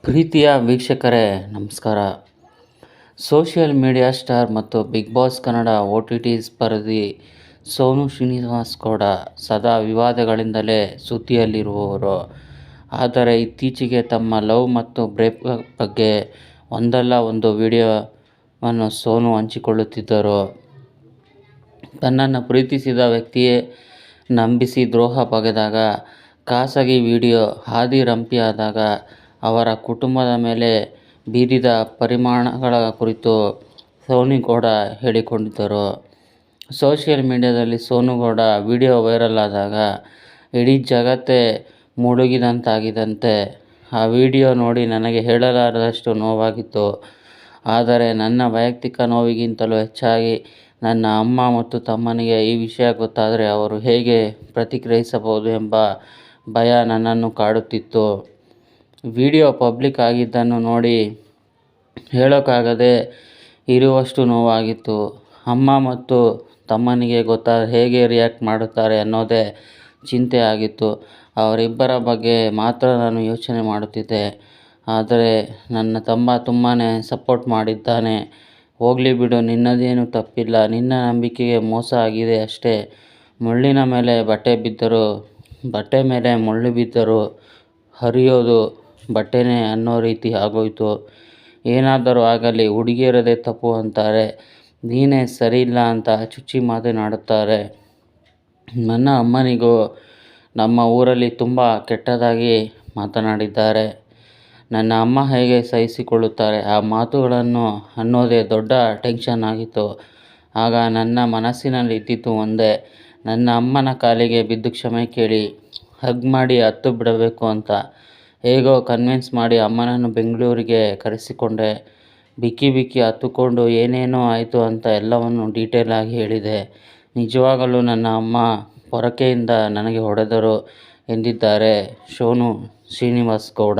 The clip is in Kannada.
ಪ್ರೀತಿಯ ವೀಕ್ಷಕರೇ ನಮಸ್ಕಾರ. ಸೋಷಿಯಲ್ ಮೀಡಿಯಾ ಸ್ಟಾರ್ ಮತ್ತು ಬಿಗ್ ಬಾಸ್ ಕನ್ನಡ OTT ಸ್ಪರ್ಧಿ ಸೋನು ಶ್ರೀನಿವಾಸ್ ಗೌಡ ಸದಾ ವಿವಾದಗಳಿಂದಲೇ ಸುದ್ದಿಯಲ್ಲಿರುವವರು. ಆದರೆ ಇತ್ತೀಚೆಗೆ ತಮ್ಮ ಲವ್ ಮತ್ತು ಬ್ರೇಕಪ್ ಬಗ್ಗೆ ಒಂದಲ್ಲ ಒಂದು ವಿಡಿಯೋವನ್ನು ಸೋನು ಹಂಚಿಕೊಳ್ಳುತ್ತಿದ್ದರು. ತನ್ನನ್ನು ಪ್ರೀತಿಸಿದ ವ್ಯಕ್ತಿಯೇ ನಂಬಿಸಿ ದ್ರೋಹ ಬಗೆದಾಗ, ಖಾಸಗಿ ವಿಡಿಯೋ ಹಾದಿರಂಪಿಯಾದಾಗ ಅವರ ಕುಟುಂಬದ ಮೇಲೆ ಬೀರಿದ ಪರಿಣಾಮಗಳ ಕುರಿತು ಸೋನು ಗೌಡ ಹೇಳಿಕೊಂಡಿದ್ದರು. ಸೋಷಿಯಲ್ ಮೀಡಿಯಾದಲ್ಲಿ ಸೋನು ಗೌಡ ವಿಡಿಯೋ ವೈರಲ್ ಆದಾಗ ಇಡೀ ಜಗತ್ತೇ ಮುಳುಗಿದಂತಾಗಿತ್ತಂತೆ. ಆ ವಿಡಿಯೋ ನೋಡಿ ನನಗೆ ಹೇಳಲಾರದಷ್ಟು ನೋವಾಗಿತ್ತು. ಆದರೆ ನನ್ನ ವೈಯಕ್ತಿಕ ನೋವಿಗಿಂತಲೂ ಹೆಚ್ಚಾಗಿ ನನ್ನ ಅಮ್ಮ ಮತ್ತು ತಮ್ಮನಿಗೆ ಈ ವಿಷಯ ಗೊತ್ತಾದರೆ ಅವರು ಹೇಗೆ ಪ್ರತಿಕ್ರಿಯಿಸಬಹುದು ಎಂಬ ಭಯ ನನ್ನನ್ನು ಕಾಡುತ್ತಿತ್ತು. ವಿಡಿಯೋ ಪಬ್ಲಿಕ್ ಆಗಿದ್ದನ್ನು ನೋಡಿ ಹೇಳೋಕ್ಕಾಗದೇ ಇರುವಷ್ಟು ನೋವಾಗಿತ್ತು. ಅಮ್ಮ ಮತ್ತು ತಮ್ಮನಿಗೆ ಗೊತ್ತಾದರೆ ಹೇಗೆ ರಿಯಾಕ್ಟ್ ಮಾಡುತ್ತಾರೆ ಅನ್ನೋದೇ ಚಿಂತೆ ಆಗಿತ್ತು. ಅವರಿಬ್ಬರ ಬಗ್ಗೆ ಮಾತ್ರ ನಾನು ಯೋಚನೆ ಮಾಡುತ್ತಿದ್ದೆ. ಆದರೆ ನನ್ನ ತಮ್ಮ ತುಂಬಾ ಸಪೋರ್ಟ್ ಮಾಡಿದ್ದಾನೆ. ಹೋಗಲಿ ಬಿಡು, ನಿನ್ನದೇನೂ ತಪ್ಪಿಲ್ಲ, ನಿನ್ನ ನಂಬಿಕೆಗೆ ಮೋಸ ಆಗಿದೆ ಅಷ್ಟೇ. ಮುಳ್ಳಿನ ಮೇಲೆ ಬಟ್ಟೆ ಮೇಲೆ ಮುಳ್ಳು ಬಿದ್ದರೂ ಹರಿಯೋದು ಬಟ್ಟೆನೇ ಅನ್ನೋ ರೀತಿ ಆಗೋಯ್ತು. ಏನಾದರೂ ಆಗಲಿ ಹುಡುಗಿಯರದೇ ತಪ್ಪು ಅಂತಾರೆ, ನೀನೇ ಸರಿಯಿಲ್ಲ ಅಂತ ಚುಚ್ಚಿ ಮಾತನಾಡುತ್ತಾರೆ. ನನ್ನ ಅಮ್ಮನಿಗೂ ನಮ್ಮ ಊರಲ್ಲಿ ತುಂಬ ಕೆಟ್ಟದಾಗಿ ಮಾತನಾಡಿದ್ದಾರೆ. ನನ್ನ ಅಮ್ಮ ಹೇಗೆ ಸಹಿಸಿಕೊಳ್ಳುತ್ತಾರೆ ಆ ಮಾತುಗಳನ್ನು ಅನ್ನೋದೇ ದೊಡ್ಡ ಟೆನ್ಷನ್ ಆಗಿತ್ತು. ಆಗ ನನ್ನ ಮನಸ್ಸಿನಲ್ಲಿ ಇದ್ದಿದ್ದು ಒಂದೇ, ನನ್ನ ಅಮ್ಮನ ಕಾಲಿಗೆ ಬಿದ್ದು ಕ್ಷಮೆ ಕೇಳಿ ಹಗ್ ಮಾಡಿ ಹತ್ತು ಬಿಡಬೇಕು ಅಂತ. ಹೇಗೋ ಕನ್ವಿನ್ಸ್ ಮಾಡಿ ಅಮ್ಮನನ್ನು ಬೆಂಗಳೂರಿಗೆ ಕರೆಸಿಕೊಂಡೆ. ಬಿಕ್ಕಿ ಹತ್ತುಕೊಂಡು ಏನೇನೋ ಆಯಿತು ಅಂತ ಎಲ್ಲವನ್ನೂ ಡೀಟೇಲ್ ಆಗಿ ಹೇಳಿದೆ. ನಿಜವಾಗಲೂ ನನ್ನ ಅಮ್ಮ ಪೊರಕೆಯಿಂದ ನನಗೆ ಹೊಡೆದರು ಎಂದಿದ್ದಾರೆ ಸೋನು ಶ್ರೀನಿವಾಸ್ ಗೌಡ.